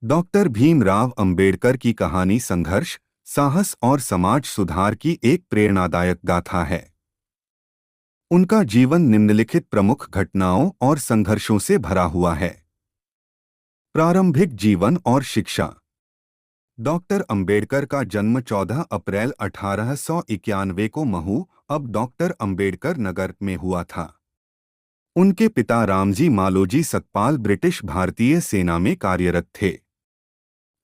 Doctor Bhimrao Ambedkar की कहानी संघर्ष, साहस और समाज सुधार की एक प्रेरणादायक गाथा है। उनका जीवन निम्नलिखित प्रमुख घटनाओं और संघर्षों से भरा हुआ है। प्रारंभिक जीवन और शिक्षा। डॉक्टर अंबेडकर का जन्म 14 अप्रैल 1891 को महू, अब डॉक्टर अंबेडकर नगर में हुआ था। उनके पिता रामजी मालोजी सकपाल ब्रिटिश भारतीय सेना में कार्यरत थे।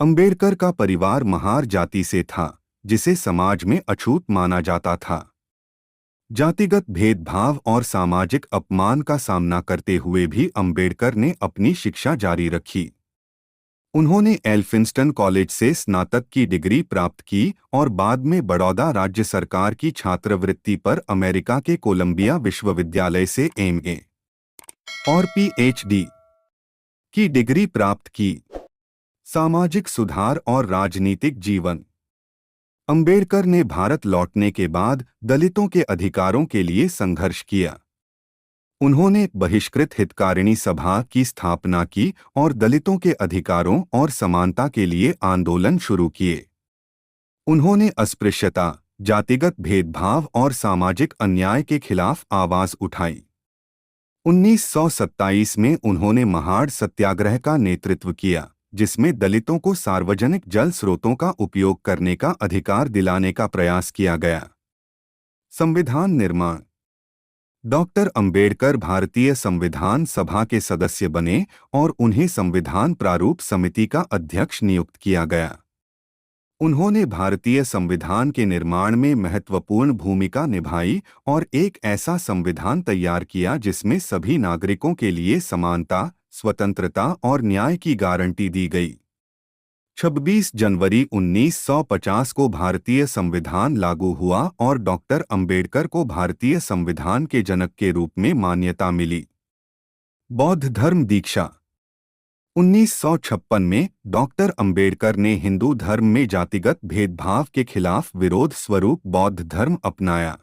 अंबेडकर का परिवार महार जाति से था, जिसे समाज में अछूत माना जाता था। जातिगत भेदभाव और सामाजिक अपमान का सामना करते हुए भी अंबेडकर ने अपनी शिक्षा जारी रखी। उन्होंने एल्फिंस्टन कॉलेज से स्नातक की डिग्री प्राप्त की और बाद में बड़ौदा राज्य सरकार की छात्रवृत्ति पर अमेरिका के कोलंबिया विश्वविद्यालय से एमए और पीएचडी की डिग्री प्राप्त की। सामाजिक सुधार और राजनीतिक जीवन। अंबेडकर ने भारत लौटने के बाद दलितों के अधिकारों के लिए संघर्ष किया। उन्होंने बहिष्कृत हितकारिणी सभा की स्थापना की और दलितों के अधिकारों और समानता के लिए आंदोलन शुरू किए। उन्होंने अस्पृश्यता, जातिगत भेदभाव और सामाजिक अन्याय के खिलाफ आवाज उठाई। 1927 में उन्होंने महाड़ सत्याग्रह का नेतृत्व किया, जिसमें दलितों को सार्वजनिक जल स्रोतों का उपयोग करने का अधिकार दिलाने का प्रयास किया गया। संविधान निर्माण। डॉक्टर अंबेडकर भारतीय संविधान सभा के सदस्य बने और उन्हें संविधान प्रारूप समिति का अध्यक्ष नियुक्त किया गया। उन्होंने भारतीय संविधान के निर्माण में महत्वपूर्ण भूमिका निभाई और एक ऐसा संविधान तैयार किया जिसमें सभी नागरिकों के लिए समानता, स्वतंत्रता और न्याय की गारंटी दी गई। 26 जनवरी 1950 को भारतीय संविधान लागू हुआ और डॉक्टर अंबेडकर को भारतीय संविधान के जनक के रूप में मान्यता मिली। बौद्ध धर्म दीक्षा। 1956 में डॉक्टर अंबेडकर ने हिंदू धर्म में जातिगत भेदभाव के खिलाफ विरोध स्वरूप बौद्ध धर्म अपनाया।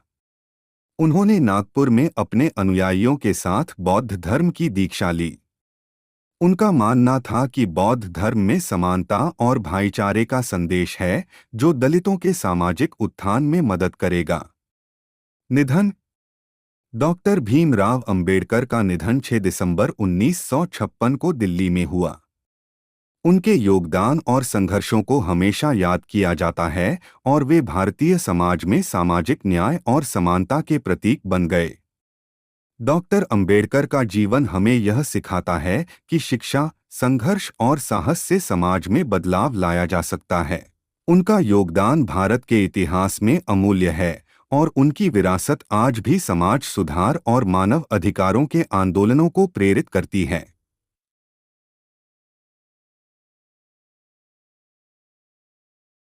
उन्होंने नागपुर में अपने अनुयायियों के साथ बौद्ध धर्म की दीक्षा ली। उनका मानना था कि बौद्ध धर्म में समानता और भाईचारे का संदेश है, जो दलितों के सामाजिक उत्थान में मदद करेगा। निधन। डॉक्टर भीमराव अंबेडकर का निधन 6 दिसंबर 1956 को दिल्ली में हुआ। उनके योगदान और संघर्षों को हमेशा याद किया जाता है और वे भारतीय समाज में सामाजिक न्याय और समानता के प्रतीक बन गए। डॉक्टर अंबेडकर का जीवन हमें यह सिखाता है कि शिक्षा, संघर्ष और साहस से समाज में बदलाव लाया जा सकता है। उनका योगदान भारत के इतिहास में अमूल्य है और उनकी विरासत आज भी समाज सुधार और मानव अधिकारों के आंदोलनों को प्रेरित करती है।